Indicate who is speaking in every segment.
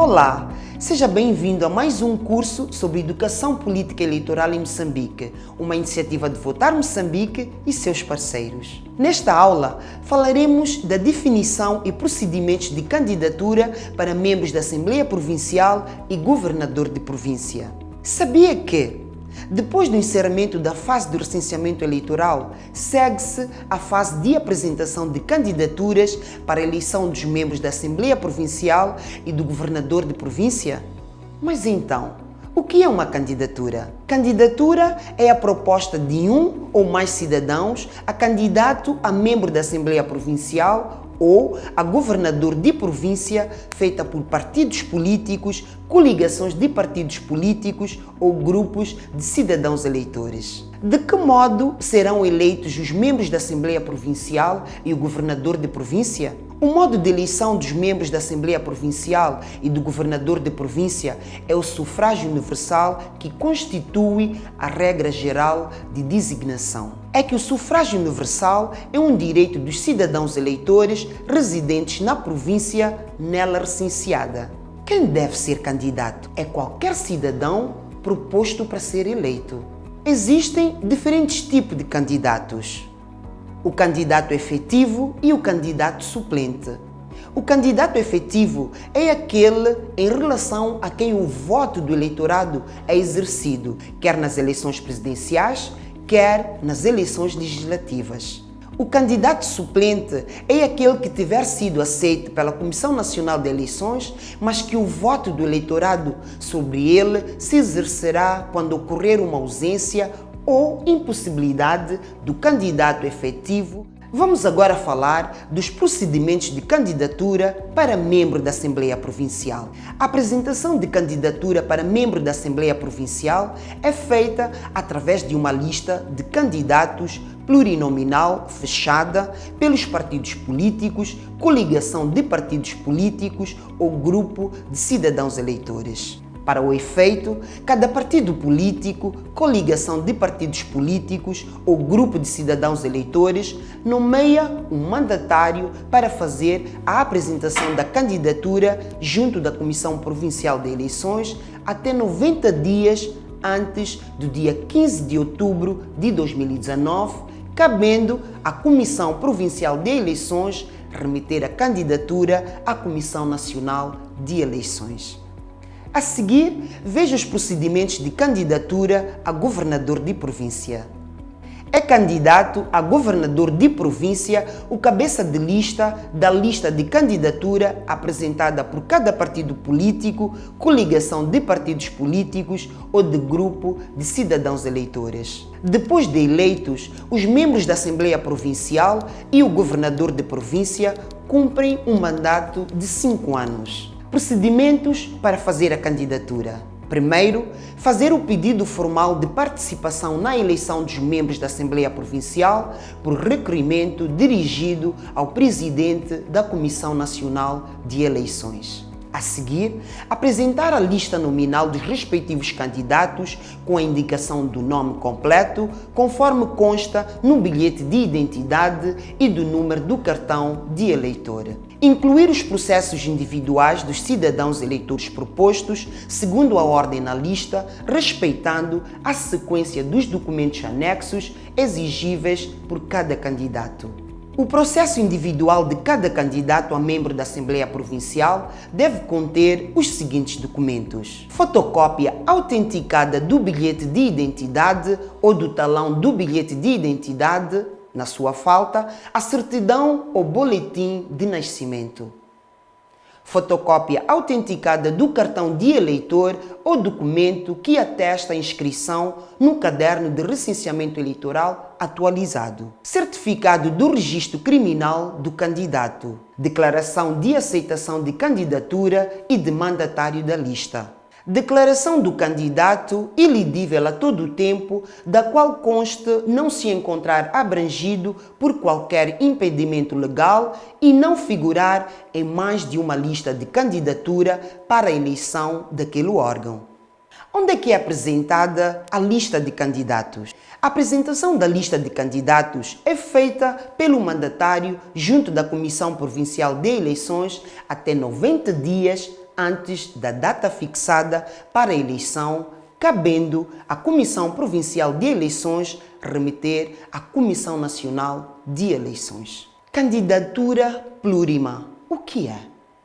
Speaker 1: Olá, seja bem-vindo a mais um curso sobre Educação Política Eleitoral em Moçambique, uma iniciativa de Votar Moçambique e seus parceiros. Nesta aula, falaremos da definição e procedimentos de candidatura para membros da Assembleia Provincial e Governador de Província. Sabia que, depois do encerramento da fase do recenseamento eleitoral, segue-se a fase de apresentação de candidaturas para a eleição dos membros da Assembleia Provincial e do Governador de Província? Mas então, o que é uma candidatura? Candidatura é a proposta de um ou mais cidadãos a candidato a membro da Assembleia Provincial ou a governador de província feita por partidos políticos, coligações de partidos políticos ou grupos de cidadãos eleitores. De que modo serão eleitos os membros da Assembleia Provincial e o governador de província? O modo de eleição dos membros da Assembleia Provincial e do governador de província é o sufrágio universal que constitui a regra geral de designação. É que o sufrágio universal é um direito dos cidadãos eleitores residentes na província nela recenseada. Quem deve ser candidato é qualquer cidadão proposto para ser eleito. Existem diferentes tipos de candidatos: o candidato efetivo e o candidato suplente. O candidato efetivo é aquele em relação a quem o voto do eleitorado é exercido, quer nas eleições presidenciais, quer nas eleições legislativas. O candidato suplente é aquele que tiver sido aceito pela Comissão Nacional de Eleições, mas que o voto do eleitorado sobre ele se exercerá quando ocorrer uma ausência ou impossibilidade do candidato efetivo. Vamos agora falar dos procedimentos de candidatura para membro da Assembleia Provincial. A apresentação de candidatura para membro da Assembleia Provincial é feita através de uma lista de candidatos plurinominal fechada pelos partidos políticos, coligação de partidos políticos ou grupo de cidadãos eleitores. Para o efeito, cada partido político, coligação de partidos políticos ou grupo de cidadãos eleitores nomeia um mandatário para fazer a apresentação da candidatura junto da Comissão Provincial de Eleições até 90 dias antes do dia 15 de outubro de 2019, cabendo à Comissão Provincial de Eleições remeter a candidatura à Comissão Nacional de Eleições. A seguir, veja os procedimentos de candidatura a governador de província. É candidato a governador de província o cabeça de lista da lista de candidatura apresentada por cada partido político, coligação de partidos políticos ou de grupo de cidadãos eleitores. Depois de eleitos, os membros da Assembleia Provincial e o governador de província cumprem um mandato de 5 anos. Procedimentos para fazer a candidatura. Primeiro, fazer o pedido formal de participação na eleição dos membros da Assembleia Provincial por requerimento dirigido ao presidente da Comissão Nacional de Eleições. A seguir, apresentar a lista nominal dos respectivos candidatos com a indicação do nome completo, conforme consta no bilhete de identidade e do número do cartão de eleitor. Incluir os processos individuais dos cidadãos eleitores propostos, segundo a ordem na lista, respeitando a sequência dos documentos anexos exigíveis por cada candidato. O processo individual de cada candidato a membro da Assembleia Provincial deve conter os seguintes documentos: fotocópia autenticada do bilhete de identidade ou do talão do bilhete de identidade, na sua falta, a certidão ou boletim de nascimento. Fotocópia autenticada do cartão de eleitor ou documento que atesta a inscrição no caderno de recenseamento eleitoral atualizado. Certificado do registro criminal do candidato. Declaração de aceitação de candidatura e de mandatário da lista. Declaração do candidato elegível a todo o tempo, da qual conste não se encontrar abrangido por qualquer impedimento legal e não figurar em mais de uma lista de candidatura para a eleição daquele órgão. Onde é que é apresentada a lista de candidatos? A apresentação da lista de candidatos é feita pelo mandatário junto da Comissão Provincial de Eleições até 90 dias antes da data fixada para a eleição, cabendo à Comissão Provincial de Eleições remeter à Comissão Nacional de Eleições. Candidatura plurima. O que é?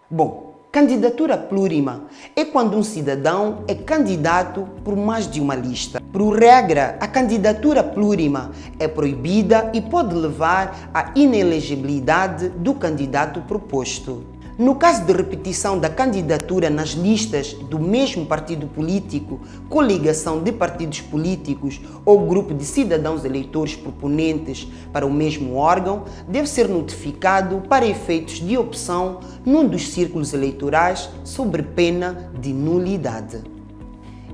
Speaker 1: Bom, candidatura plurima é quando um cidadão é candidato por mais de uma lista. Por regra, a candidatura plurima é proibida e pode levar à inelegibilidade do candidato proposto. No caso de repetição da candidatura nas listas do mesmo partido político, coligação de partidos políticos ou grupo de cidadãos eleitores proponentes para o mesmo órgão, deve ser notificado para efeitos de opção num dos círculos eleitorais sob pena de nulidade.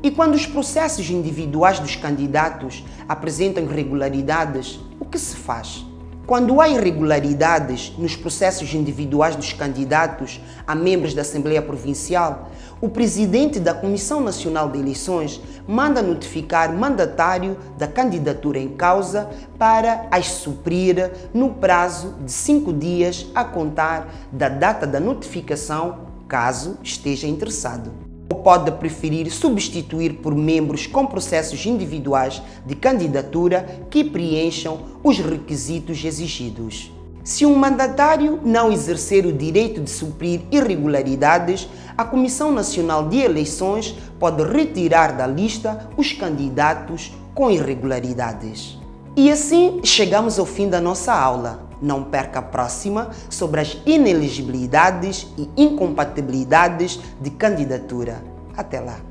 Speaker 1: E quando os processos individuais dos candidatos apresentam irregularidades, o que se faz? Quando há irregularidades nos processos individuais dos candidatos a membros da Assembleia Provincial, o presidente da Comissão Nacional de Eleições manda notificar mandatário da candidatura em causa para as suprir no prazo de 5 dias a contar da data da notificação, caso esteja interessado. Ou pode preferir substituir por membros com processos individuais de candidatura que preencham os requisitos exigidos. Se um mandatário não exercer o direito de suprir irregularidades, a Comissão Nacional de Eleições pode retirar da lista os candidatos com irregularidades. E assim chegamos ao fim da nossa aula. Não perca a próxima sobre as inelegibilidades e incompatibilidades de candidatura. Até lá!